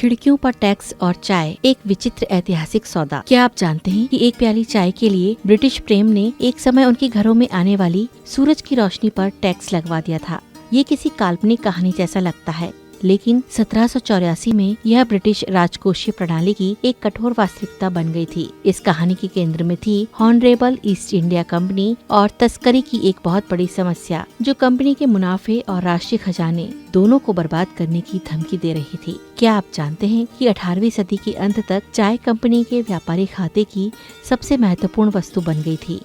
खिड़कियों पर टैक्स और चाय, एक विचित्र ऐतिहासिक सौदा। क्या आप जानते हैं कि एक प्याली चाय के लिए ब्रिटिश प्रेम ने एक समय उनके घरों में आने वाली सूरज की रोशनी पर टैक्स लगवा दिया था। ये किसी काल्पनिक कहानी जैसा लगता है, लेकिन 1784 में यह ब्रिटिश राजकोषीय प्रणाली की एक कठोर वास्तविकता बन गई थी। इस कहानी के केंद्र में थी हॉनरेबल ईस्ट इंडिया कंपनी और तस्करी की एक बहुत बड़ी समस्या, जो कंपनी के मुनाफे और राष्ट्रीय खजाने दोनों को बर्बाद करने की धमकी दे रही थी। क्या आप जानते हैं कि 18वीं सदी के अंत तक चाय कंपनी के व्यापारी खाते की सबसे महत्वपूर्ण वस्तु बन गई थी।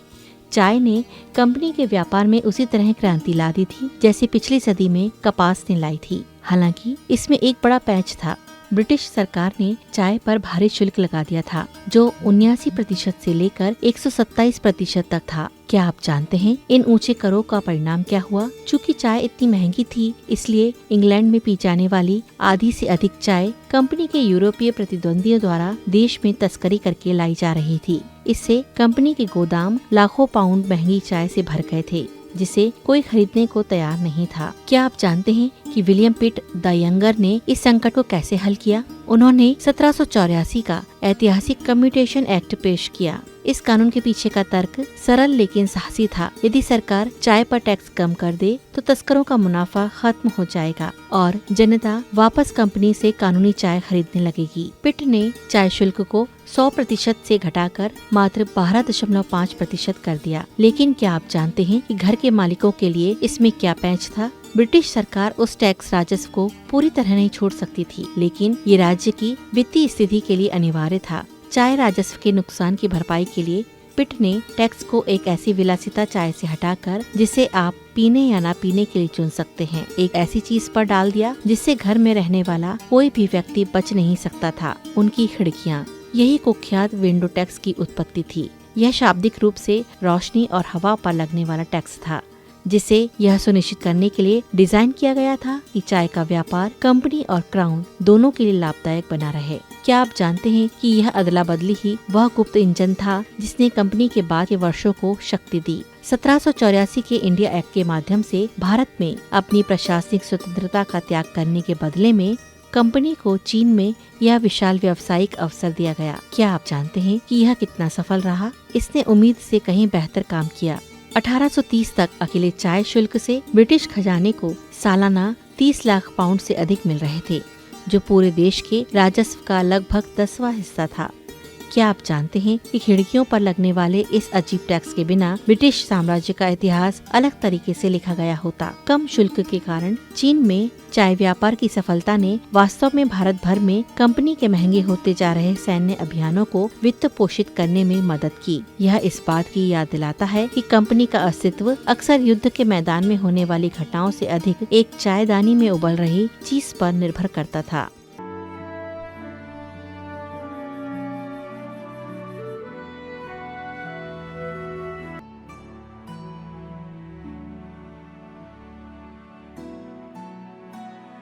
चाय ने कंपनी के व्यापार में उसी तरह क्रांति ला दी थी जैसे पिछली सदी में कपास ने लाई थी। हालांकि इसमें एक बड़ा पैच था। ब्रिटिश सरकार ने चाय पर भारी शुल्क लगा दिया था, जो 79% से लेकर 127% तक था। क्या आप जानते हैं इन ऊंचे करों का परिणाम क्या हुआ? चूँकि चाय इतनी महंगी थी, इसलिए इंग्लैंड में पी जाने वाली आधी से अधिक चाय कंपनी के यूरोपीय प्रतिद्वंदियों द्वारा देश में तस्करी करके लाई जा रही थी। इससे कंपनी के गोदाम लाखों पाउंड महंगी चाय से भर गए थे, जिसे कोई खरीदने को तैयार नहीं था। क्या आप जानते हैं कि विलियम पिट द यंगर ने इस संकट को कैसे हल किया? उन्होंने 1784 का ऐतिहासिक कम्यूटेशन एक्ट पेश किया। इस कानून के पीछे का तर्क सरल लेकिन साहसी था। यदि सरकार चाय पर टैक्स कम कर दे तो तस्करों का मुनाफा खत्म हो जाएगा और जनता वापस कंपनी से कानूनी चाय खरीदने लगेगी। पिट ने चाय शुल्क को 100% से घटाकर मात्र 12.5% कर दिया। लेकिन क्या आप जानते हैं कि घर के मालिकों के लिए इसमें क्या पैंच था? ब्रिटिश सरकार उस टैक्स राजस्व को पूरी तरह नहीं छोड़ सकती थी, लेकिन ये राज्य की वित्तीय स्थिति के लिए अनिवार्य था। चाय राजस्व के नुकसान की भरपाई के लिए पिट ने टैक्स को एक ऐसी विलासिता चाय से हटाकर, जिसे आप पीने या ना पीने के लिए चुन सकते हैं, एक ऐसी चीज पर डाल दिया जिससे घर में रहने वाला कोई भी व्यक्ति बच नहीं सकता था, उनकी खिड़कियाँ। यही कुख्यात विंडो टैक्स की उत्पत्ति थी। यह शाब्दिक रूप से रोशनी और हवा पर लगने वाला टैक्स था, जिसे यह सुनिश्चित करने के लिए डिजाइन किया गया था कि चाय का व्यापार कंपनी और क्राउन दोनों के लिए लाभदायक बना रहे। क्या आप जानते हैं कि यह अदला बदली ही वह गुप्त इंजन था जिसने कंपनी के बाद के वर्षों को शक्ति दी? 1784 के इंडिया एक्ट के माध्यम से भारत में अपनी प्रशासनिक स्वतंत्रता का त्याग करने के बदले में कंपनी को चीन में यह विशाल व्यावसायिक अवसर दिया गया। क्या आप जानते हैं कि यह कितना सफल रहा? इसने उम्मीद से कहीं बेहतर काम किया। 1830 तक अकेले चाय शुल्क से ब्रिटिश खजाने को सालाना 30 लाख पाउंड से अधिक मिल रहे थे, जो पूरे देश के राजस्व का लगभग 10वां हिस्सा था। क्या आप जानते हैं कि खिड़कियों पर लगने वाले इस अजीब टैक्स के बिना ब्रिटिश साम्राज्य का इतिहास अलग तरीके से लिखा गया होता? कम शुल्क के कारण चीन में चाय व्यापार की सफलता ने वास्तव में भारत भर में कंपनी के महंगे होते जा रहे सैन्य अभियानों को वित्त पोषित करने में मदद की। यह इस बात की याद दिलाता है कि कंपनी का अस्तित्व अक्सर युद्ध के मैदान में होने वाली घटनाओं से अधिक एक चायदानी में उबल रही चीज पर निर्भर करता था।